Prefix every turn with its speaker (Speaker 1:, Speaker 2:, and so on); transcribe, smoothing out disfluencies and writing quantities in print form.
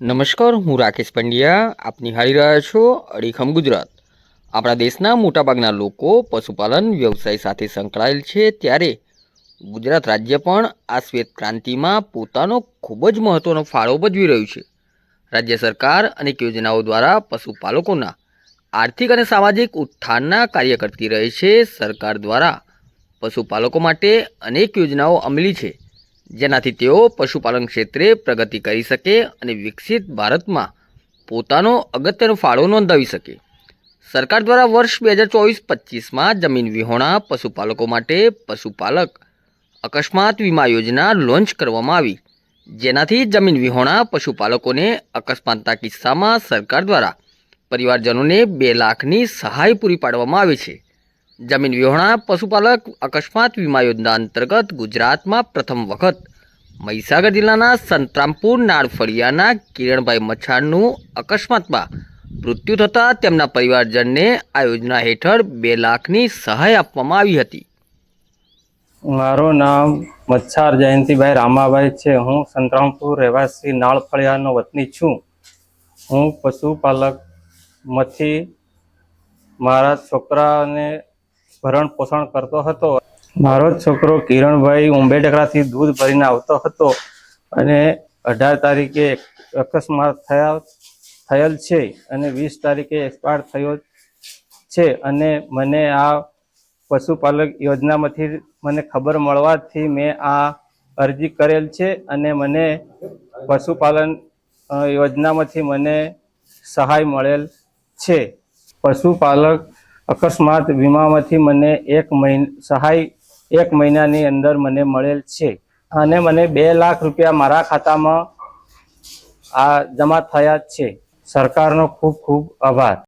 Speaker 1: નમસ્કાર, હું રાકેશ પંડ્યા. આપ નિહાળી રહ્યા છો અડીખમ ગુજરાત. આપણા દેશના મોટાભાગના લોકો પશુપાલન વ્યવસાય સાથે સંકળાયેલ છે, ત્યારે ગુજરાત રાજ્ય પણ આ શ્વેત ક્રાંતિમાં પોતાનો ખૂબ જ મહત્ત્વનો ફાળો ભજવી રહ્યું છે. રાજ્ય સરકાર અનેક યોજનાઓ દ્વારા પશુપાલકોના આર્થિક અને સામાજિક ઉત્થાનના કાર્ય કરતી રહે છે. સરકાર દ્વારા પશુપાલકો માટે અનેક યોજનાઓ અમલી છે, જેનાથી તેઓ પશુપાલન ક્ષેત્રે પ્રગતિ કરી શકે અને વિકસિત ભારતમાં પોતાનો અગત્યનો ફાળો નોંધાવી શકે. સરકાર દ્વારા વર્ષ 2024-25માં જમીન વિહોણા પશુપાલકો માટે પશુપાલક અકસ્માત વીમા યોજના લોન્ચ કરવામાં આવી, જેનાથી જમીન વિહોણા પશુપાલકોને અકસ્માતના કિસ્સામાં સરકાર દ્વારા પરિવારજનોને 2 લાખની સહાય પૂરી પાડવામાં આવે છે. જમીન વિહોણા પશુપાલક અકસ્માત વીમા યોજના અંતર્ગત ગુજરાતમાં પ્રથમ વખત મહીસાગર જિલ્લાના સંતરામપુર નાળ ફળિયાના કિરણભાઈ મછાણનું અકસ્માતમાં મૃત્યુ થતાં તેમના પરિવારજનને આ યોજના હેઠળ 2 લાખની સહાય આપવામાં આવી હતી.
Speaker 2: મારું નામ મચ્છાર જયંતિભાઈ રામાભાઈ છે. હું સંતરામપુર રહેવાસી નાળ ફળિયાનો વતની છું. હું પશુપાલકમાંથી મારા છોકરાને ભરણ પોષણ કરતો હતો. મારો છોકરો કિરણભાઈ ઉંબેડકરાથી દૂધ ભરીને આવતો હતો અને 18 તારીખે અકસ્માત થયેલ છે અને 20 તારીખે એક્સપાયર થયો છે. અને મને આ પશુપાલક યોજનામાંથી મને ખબર મળવાથી મેં આ અરજી કરેલ છે અને મને પશુપાલન યોજનામાંથી મને સહાય મળેલ છે. પશુપાલક અકસ્માત વીમામાંથી મને સહાય 1 મહિનાની અંદર મને મળેલ છે અને મને 2 લાખ રૂપિયા મારા ખાતામાં આ જમા થયા છે. સરકારનો ખૂબ ખૂબ આભાર.